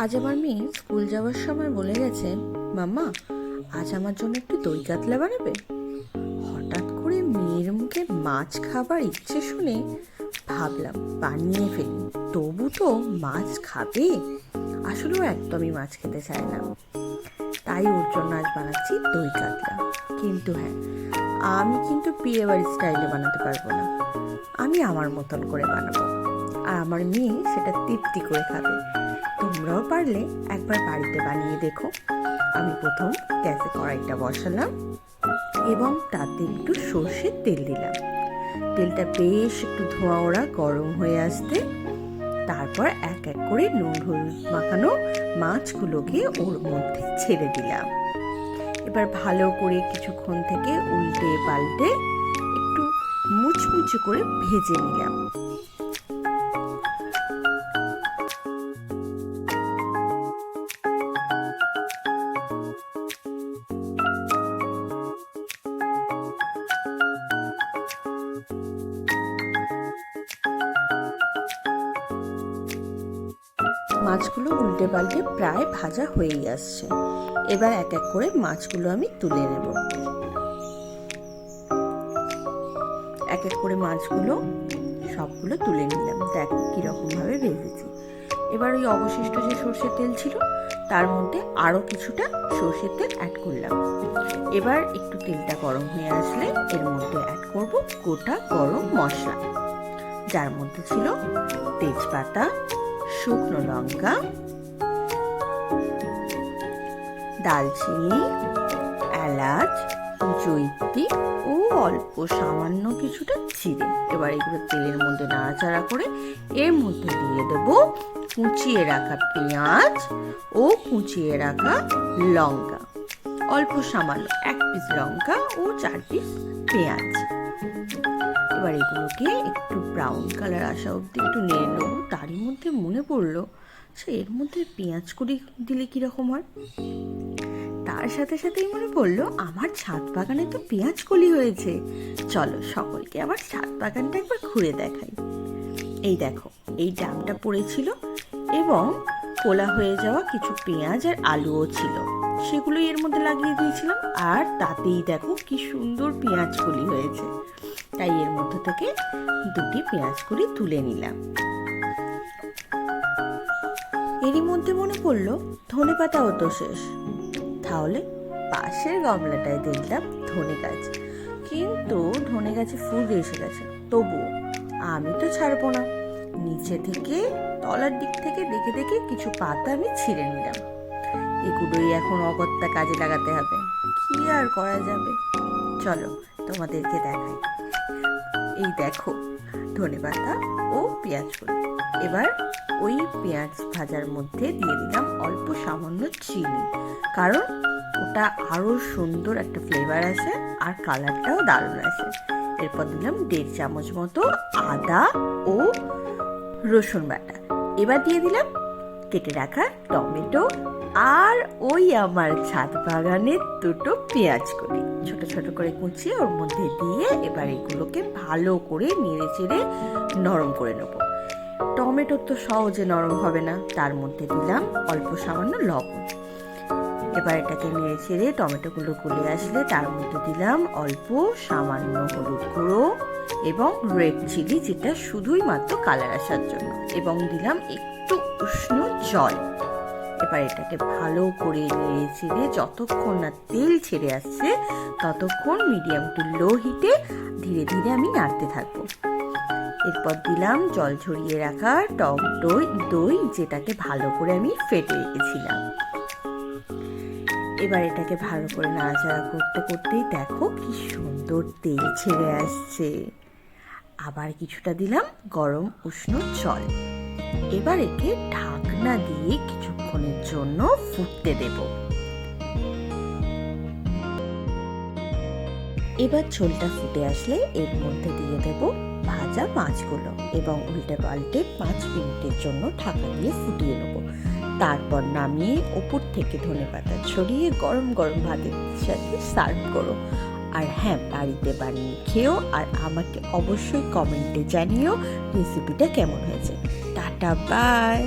আজ আমার মেয়ে স্কুল যাওয়ার সময় বলে গেছে, মাম্মা আজ আমার জন্য একটু দই কাতলা বানাবে। হঠাৎ করে মেয়ের মুখে মাছ খাবার ইচ্ছে শুনে ভাবলাম বানিয়ে ফেলি, তবু তো মাছ খাবে। আসলে ও একদমই মাছ খেতে চায় না, তাই ওর জন্য আজ বানাচ্ছি দই কাতলা। কিন্তু হ্যাঁ, আমি কিন্তু বিয়ে বাড়ির স্টাইলে বানাতে পারবো না, আমি আমার মতন করে বানাবো, আর আমার মেয়ে সেটা তৃপ্তি করে খাবে। তোমরাও পারলে একবার বাড়িতে বানিয়ে দেখো। আমি প্রথম গ্যাসে কড়াইটা বসালাম এবং তাতে একটু সর্ষের তেল দিলাম। তেলটা বেশ একটু ধোঁয়া ওড়া গরম হয়ে আসতে তারপর এক এক করে নুন হলুদ মাখানো মাছগুলোকে ওর মধ্যে ছেড়ে দিলাম। এবার ভালো করে কিছুক্ষণ থেকে উল্টে পাল্টে একটু মুচমুচে করে ভেজে নিলাম। মাছগুলো উল্টে পাল্টে প্রায় ভাজা হয়েই আসছে। এবার এক এক করে মাছগুলো আমি তুলে নেব। এক এক করে মাছগুলো সবগুলো তুলে নিলাম। দেখো কিরকম ভাবে ভেজেছি। এবার ওই অবশিষ্ট যে সর্ষের তেল ছিল তার মধ্যে আরো কিছুটা সর্ষের তেল অ্যাড করলাম। এবার একটু তেলটা গরম হয়ে আসলে এর মধ্যে অ্যাড করব গোটা গরম মশলা, যার মধ্যে ছিল তেজপাতা, শুকনো লঙ্কা, দালচিনি, এলাচ, জয়িত্রী ও অল্প সামান্য কিছুটা জিরে। এবার এগুলো তেলের মধ্যে নাড়াচাড়া করে এর মধ্যে দিয়ে দেব কুচিয়ে রাখা পেঁয়াজ ও কুচিয়ে রাখা লঙ্কা, অল্প সামান্য 1 পিস লঙ্কা ও 4 পিস পেঁয়াজ। এবার এগুলোকে একটু ব্রাউন কালার আসা অবধি একটু নেড়ে নেবো। তারই মধ্যে মনে পড়লো এর মধ্যে পেঁয়াজ কুড়ি দিলে কিরকম হয়। তার সাথে সাথেই মনে পড়লো আমার ছাদ বাগানে তো পেঁয়াজ কলি হয়েছে, চলো সকলকে আবার ছাদ বাগানটা একবার ঘুরে দেখাই। এই দেখো, এই ডামটা পড়েছিল এবং কোলা হয়ে যাওয়া কিছু পেঁয়াজ আর আলুও ছিল, সেগুলো এর মধ্যে লাগিয়ে দিয়েছিলাম। আর তাতেই দেখো কি সুন্দর পেঁয়াজ কলি হয়েছে, তাই এর মধ্যে থেকে 2টি পেঁয়াজ কলি তুলে নিলাম। এরই মধ্যে মনে পড়লো ধনে পাতাও তো শেষ, তাহলে পাশের গামলাটায় দেখলাম ধনে গাছ, কিন্তু ধনে গাছে ফুল এসে গেছে। তবু আমি তো ছাড়বো না, নিচে থেকে তলার দিক থেকে দেখে দেখে কিছু পাতা আমি ছিঁড়ে নিলাম। এগুলোই এখন অগত্যা কাজে লাগাতে হবে, কি আর করা যাবে। চলো তোমাদেরকে দেখাই। এই দেখো ধনে পাতা ও পেঁয়াজ কলি। এবার ওই পেঁয়াজ ভাজার মধ্যে দিয়ে দিলাম অল্প সামান্য চিনি, কারণ ওটা আরো সুন্দর একটা ফ্লেভার আসে আর কালারটাও দারুণ আসে। এরপর দিলাম 1.5 চামচ মতো আদা ও রসুন বাটা। এবার দিয়ে দিলাম কেটে রাখা টমেটো আর ওই আমার ছাদ বাগানের 2টো পেঁয়াজ কলি ছোট ছোট করে কুচিয়ে ওর মধ্যে দিয়ে এবার এগুলোকে ভালো করে নেড়ে চেড়ে নরম করে নেবো। টমেটো তো সহজে নরম হবে না, তার মধ্যে দিলাম অল্প সামান্য লবণ। এবার এটাকে নেড়ে চেড়ে টমেটোগুলো গলে আসলে তার মধ্যে দিলাম অল্প সামান্য হলুদ গুঁড়ো এবং রেড চিলি, যেটা শুধুই মাত্র কালার আসার জন্য, এবং দিলাম একটু উষ্ণ জল। এবার এটাকে ভালো করে নেড়ে চেড়ে যতক্ষণ না তেল ছেড়ে আসছে ততক্ষণ মিডিয়াম টু লো হিটে ধীরে ধীরে আমি নাড়তে থাকবো। এরপর দিলাম জল ঝরিয়ে রাখা টক দই, যেটাকে ভালো করে আমি ফেটে রেখেছিলাম। এবার এটাকে ভালো করে নাড়াচাড়া করতে করতেই দেখো কি সুন্দর তেল ছেড়ে আসছে। আবার কিছুটা দিলাম গরম উষ্ণ জল। এবার একে ঢাকনা দিয়ে কিছুক্ষণের জন্য ফুটতে দেব। এবার ঝোলটা ফুটে আসলে এর মধ্যে দিয়ে দেব ভাজা মাছগুলো এবং উল্টে পাল্টে 5 মিনিটের জন্য ঢাকা দিয়ে ফুটিয়ে নেব। তারপর নামিয়ে ওপর থেকে ধনেপাতা ছড়িয়ে গরম গরম ভাতের সাথে সার্ভ করো। আর হ্যাঁ, বাড়িতে বানিয়ে খেও আর আমাকে অবশ্যই কমেন্টে জানিও রেসিপিটা কেমন হয়েছে। Tata, by.